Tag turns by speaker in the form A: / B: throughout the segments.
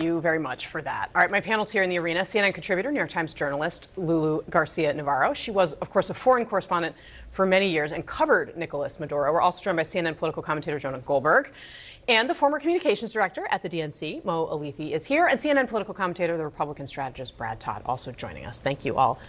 A: you very much for that. All right, my panel's here in the arena. CNN contributor, New York Times journalist, Lulu Garcia-Navarro. She was, of course, a foreign correspondent for many years and covered Nicolas Maduro. We're also joined by CNN political commentator Jonah Goldberg. And the former communications director at the DNC, Mo Alithi, is here. And CNN political commentator, the Republican strategist, Brad Todd, also joining us. Thank you all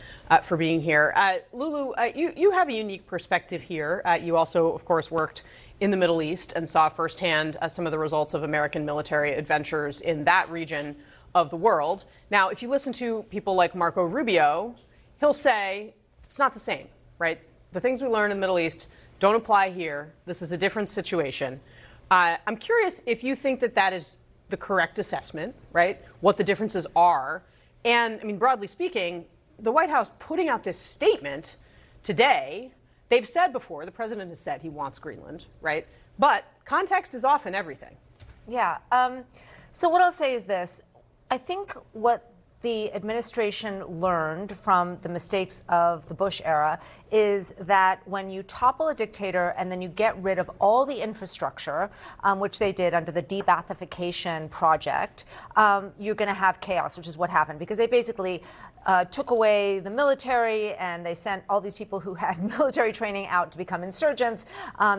A: for being here. Lulu, you have a unique perspective here. You also, of course, worked in the Middle East and saw firsthand some of the results of American military adventures in that region of the world. Now, if you listen to people like Marco Rubio, he'll say it's not the same, right? The things we learn in the Middle East don't apply here. This is a different situation. I'm curious if you think that that is the correct assessment, right? What the differences are. And, I mean, broadly speaking, the White House putting out this statement today, they've said before, the president has said he wants Greenland, right? But context is often everything.
B: Yeah. So what I'll say is this. I think what the administration learned from the mistakes of the Bush era is that when you topple a dictator and then you get rid of all the infrastructure, which they did under the de-Baathification project, you're going to have chaos, which is what happened, because they basically took away the military and they sent all these people who had military training out to become insurgents.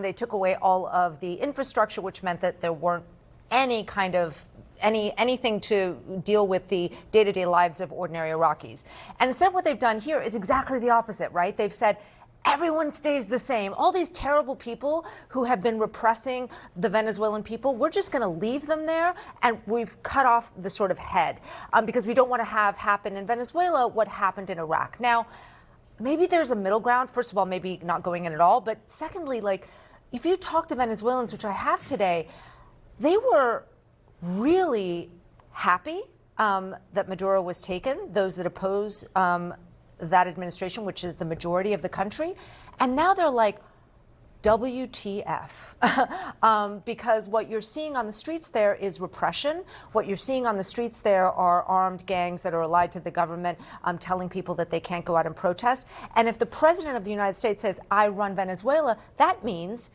B: They took away all of the infrastructure, which meant that there weren't any kind of anything to deal with the day-to-day lives of ordinary Iraqis. And instead what they've done here is exactly the opposite, right? They've said, everyone stays the same. All these terrible people who have been repressing the Venezuelan people, we're just going to leave them there, and we've cut off the sort of head because we don't want to have happen in Venezuela what happened in Iraq. Now, maybe there's a middle ground. First of all, maybe not going in at all. But secondly, like, if you talk to Venezuelans, which I have today, they were really happy that Maduro was taken, those that oppose that administration, which is the majority of the country. And now they're like, WTF, because what you're seeing on the streets there is repression. What you're seeing on the streets there are armed gangs that are allied to the government telling people that they can't go out and protest. And if the president of the United States says, I run Venezuela, that means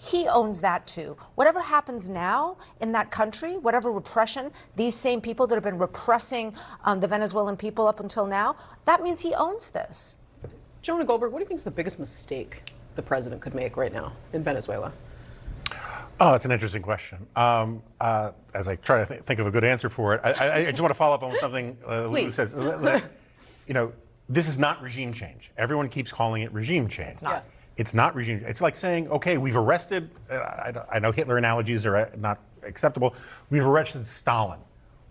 B: he owns that too. Whatever happens now in that country, whatever repression, these same people that have been repressing the Venezuelan people up until now, that means he owns this.
A: Jonah Goldberg, what do you think is the biggest mistake the president could make right now in Venezuela?
C: Oh, it's an interesting question. As I try to think of a good answer for it, I just want to follow up on something Lulu says. You know, this is not regime change. Everyone keeps calling it regime change.
B: It's not.
A: Yeah.
C: It's not regime. It's like saying, okay, we've arrested, I know Hitler analogies are not acceptable. We've arrested Stalin,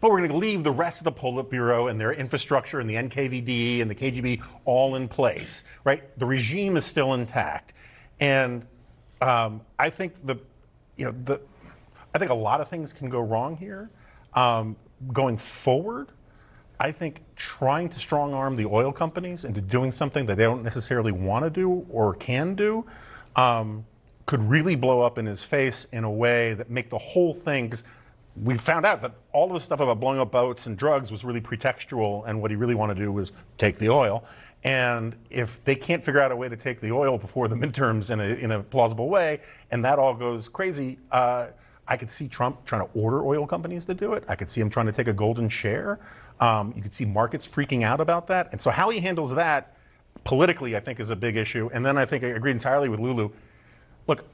C: but we're going to leave the rest of the Politburo and their infrastructure and the NKVD and the KGB all in place, right? The regime is still intact. And I think I think a lot of things can go wrong here. Going forward, I think trying to strong-arm the oil companies into doing something that they don't necessarily want to do or can do could really blow up in his face in a way that make the whole thing, because we found out that all of the stuff about blowing up boats and drugs was really pretextual, and what he really wanted to do was take the oil. And if they can't figure out a way to take the oil before the midterms in a plausible way, and that all goes crazy, I could see Trump trying to order oil companies to do it. I could see him trying to take a golden share. You could see markets freaking out about that. And so how he handles that politically, I think, is a big issue. And then I think I agree entirely with Lulu. Look,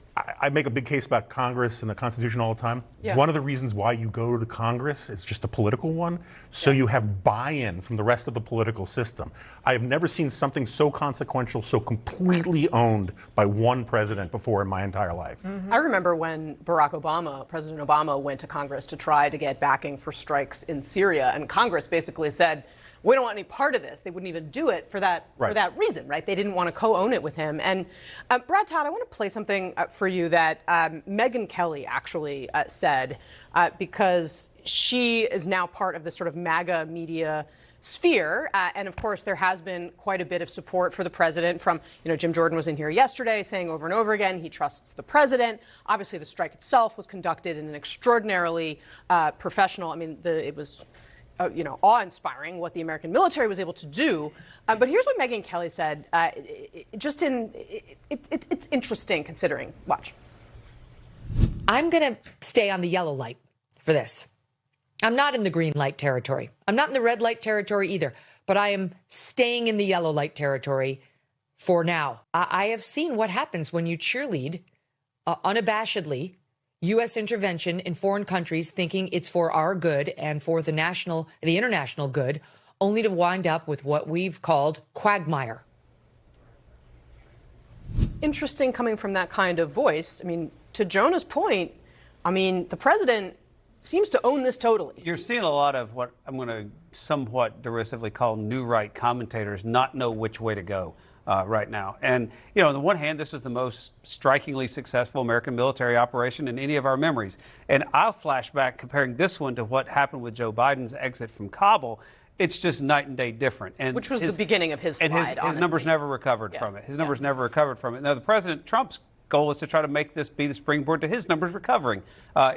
C: I make a big case about Congress and the Constitution all the time.
A: Yeah.
C: One of the reasons why you go to Congress is just a political one, so you have buy-in from the rest of the political system. I have never seen something so consequential, so completely owned by one president before in my entire life.
A: Mm-hmm. I remember when President Obama went to Congress to try to get backing for strikes in Syria, and Congress basically said, we don't want any part of this. They wouldn't even do it for that reason, right? They didn't want to co-own it with him. And Brad Todd, I want to play something for you that Megyn Kelly actually said, because she is now part of this sort of MAGA media sphere. And of course, there has been quite a bit of support for the president from, Jim Jordan was in here yesterday saying over and over again he trusts the president. Obviously, the strike itself was conducted in an extraordinarily professional, it was awe-inspiring what the American military was able to do. But here's what Megyn Kelly said. It's interesting considering. Watch.
D: I'm going to stay on the yellow light for this. I'm not in the green light territory. I'm not in the red light territory either, but I am staying in the yellow light territory for now. I have seen what happens when you cheerlead unabashedly U.S. intervention in foreign countries, thinking it's for our good and for the international good, only to wind up with what we've called quagmire.
A: Interesting coming from that kind of voice. I mean, to Jonah's point, I mean, the president seems to own this totally.
E: You're seeing a lot of what I'm going to somewhat derisively call new right commentators not know which way to go right now. And, you know, on the one hand, this was the most strikingly successful American military operation in any of our memories. And I'll flash back comparing this one to what happened with Joe Biden's exit from Kabul. It's just night and day different. And
A: which was the beginning of his slide,
E: and his numbers never recovered from it. His numbers never recovered from it. Now, the President Trump's goal is to try to make this be the springboard to his numbers recovering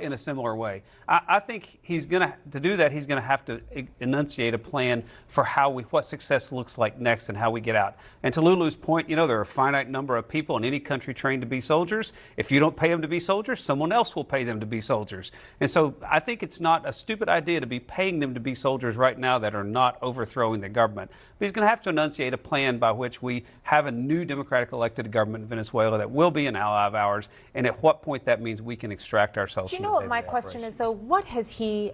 E: in a similar way. I think he's going to do that. He's going to have to enunciate a plan for what success looks like next and how we get out. And to Lulu's point, you know, there are a finite number of people in any country trained to be soldiers. If you don't pay them to be soldiers, someone else will pay them to be soldiers. And so I think it's not a stupid idea to be paying them to be soldiers right now that are not overthrowing the government. But he's going to have to enunciate a plan by which we have a new democratic elected government in Venezuela that will be an ally of ours, and at what point that means we can extract ourselves.
B: Do you know what my question is, though? What has he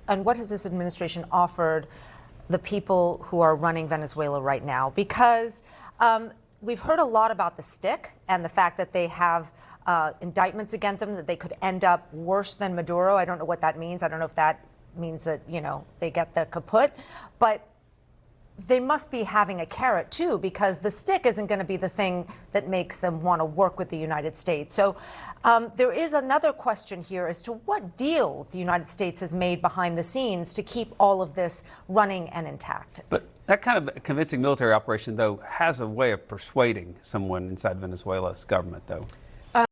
B: and what has this administration offered the people who are running Venezuela right now? Because we've heard a lot about the stick and the fact that they have indictments against them, that they could end up worse than Maduro. I don't know what that means. I don't know if that means that, you know, they get the kaput. But they must be having a carrot, too, because the stick isn't going to be the thing that makes them want to work with the United States. So there is another question here as to what deals the United States has made behind the scenes to keep all of this running and intact.
E: But that kind of convincing military operation, though, has a way of persuading someone inside Venezuela's government, though.